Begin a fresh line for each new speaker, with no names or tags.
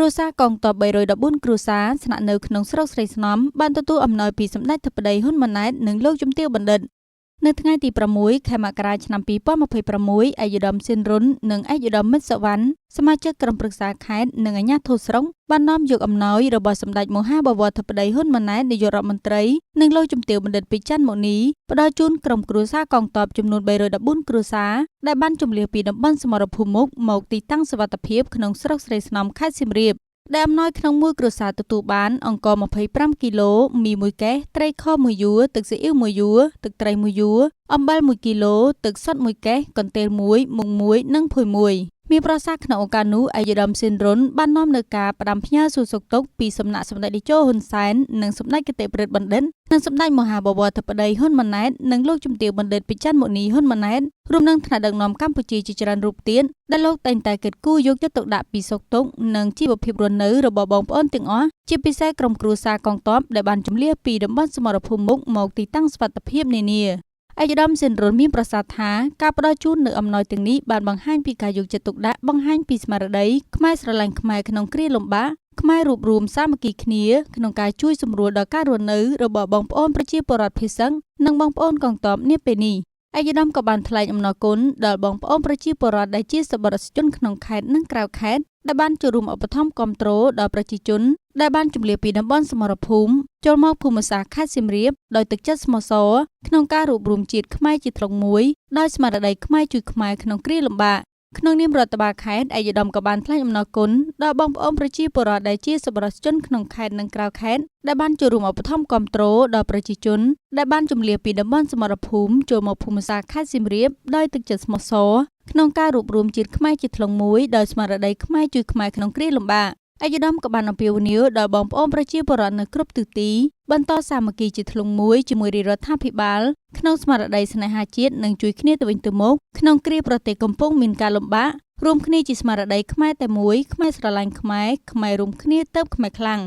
គ្រួសារកងទ័ព314គ្រួសារស្នាក់នៅក្នុងស្រុកស្រីស្នំបានទទួលអំណោយពីសម្ដេចធិបតីហ៊ុនម៉ាណែតនិងលោកជំទាវបណ្ឌិតនៅថ្ងៃទី6 ខែមករាឆ្នាំ2026ឯកឧត្តមស៊ីនរុននិងឯកឧត្តមមិត្តសវណ្ណសមាជិកក្រុមប្រឹក្សាខេត្តនិងអាជ្ញាធរស្រុកបាននាំយកអំណោយរបស់សម្ដេចមហាបវរធិបតីហ៊ុនម៉ាណែតនាយករដ្ឋមន្ត្រីនិងលោកជំទាវបណ្ឌិតពីច័ន្ទមុនីផ្ដល់ជូនក្រុមគ្រួសារកងទ័ពចំនួន314គ្រួសារដែលបានជម្លៀសពីតំបន់សមរភូមិមុខមកទីតាំងសុវត្ថិភាពក្នុងស្រុកស្រីស្នំខេត្តសៀមរាបដែលអំណោយក្នុងមួយគ្រួសារទទួលបានអង្ករ25គីឡូមី1កេសត្រីខ1យួរទឹកស៊ីអ៊ីវ1យួរទឹកត្រី1យួរអំបិល1គីឡូទឹកសុទ្ធ1កេសកន្ទេល1មុង1និងភួយ1មានប្រសាសន៍ក្នុងឱកាសនោះឯកឧត្តមស៊ីនរុនបាននាំនៅការផ្ដាំផ្ញើសួរសុខទុក្ខពីសំណាក់សម្ដេចតេជោហ៊ុនសែននិងសម្ដេចគតិប្រិទ្ធបណ្ឌិតនិងសម្ដេចមហាបវរធិបតីហ៊ុនម៉ាណែតនិងលោកជំទាវបណ្ឌិតពីច័ន្ទមុនីហ៊ុនម៉ាណែតរួមនឹងថ្នាក់ដឹកនាំកម្ពុជាជាច្រើនរូបទៀតដែលលោកតែងតែគិតគូរយកចិត្តទុកដាក់ពីសុខទុក្ខនិងជីវភាពរស់នៅរបស់បងប្អូនទាំងអស់ជាពិសេសក្រុមគ្រួសារកងទ័ពដែលបានជម្លៀសពីតំបន់សមរភូមិមុខមកទីតាំងសុវត្ថិភាពនានាឯកឧត្តមស៊ីនរុនមានប្រសាសន៍ថាការផ្ដល់ជូននៅអំណោយទាំងនេះបានបង្ហាញពីការយកចិត្តទុកដាក់បង្ហាញពីស្មារតីខ្មែរស្រឡាញ់ខ្មែរក្នុងគ្រាលំបាកខ្មែររួបរวมសាមគ្គីគ្នាក្នុងការជួយសម្រួលដល់ការរស់នៅរបស់បងប្អូនប្រជាពលរដ្ឋភាគសឹងនិងបងប្អូនកងទ័ពនាពេលនេះឯកឧត្តមក៏បានថ្លែងអំណរគុណដល់បងប្អូនប្រជាពលរដ្ឋដែលជាសប្បុរសជនក្នុងខេត្តនិងក្រៅខេត្តដែលបានចូលរួមឧបត្ថម្ភគាំទ្រដល់ប្រជាជនដែលបានជម្លៀសពីតំបន់សមរភូមិចូលមកភូមិសាស្ត្រខេត្តសៀមរាបដោយទឹកចិត្តស្មោះសរក្នុងការរួបរวมជាតិខ្មែរជាធ្លុងមួយដោយស្មារតីខ្មែរជួយខ្មែរក្នុងគ្រាលំបាកក្នុងនាមរដ្ឋបាលខេត្តឯកឧត្តមក៏បានថ្លែងអំណរគុណដល់បងប្អូនប្រជាពលរដ្ឋដែលជាសប្បុរសជនក្នុងខេត្តនិងក្រៅខេត្តដែលបានចូលរួមឧបត្ថម្ភគាំទ្រដល់ប្រជាជនដែលបានជម្លៀសពីតំបន់សមរភូមិចូលមកភូមិសាស្ត្រខេត្តសៀមរាបដោយទឹកចិត្តស្មោះសរក្នុងការរួបរวมជាតិខ្មែរជាធ្លុងមួយដោយស្មារតីខ្មែរជួយខ្មែរក្នុងគ្រាលំបាកឯកឧត្តមក៏បានអំពាវនាវដល់បងប្អូនប្រជាពលរដ្ឋនៅគ្រប់ទិសទីបន្តសាមគ្គីជាធ្លុងមួយជាមួយរាជរដ្ឋាភិបាលក្នុងស្មារតីស្នេហាជាតិនិងជួយគ្នាទៅវិញទៅមកក្នុងគ្រាប្រទេសកំពុងមានការលំបាករួមគ្នាជាស្មារតីខ្មែរតែមួយខ្មែរស្រឡាញ់ខ្មែររួមគ្នាទៅខ្មែរខ្លាំង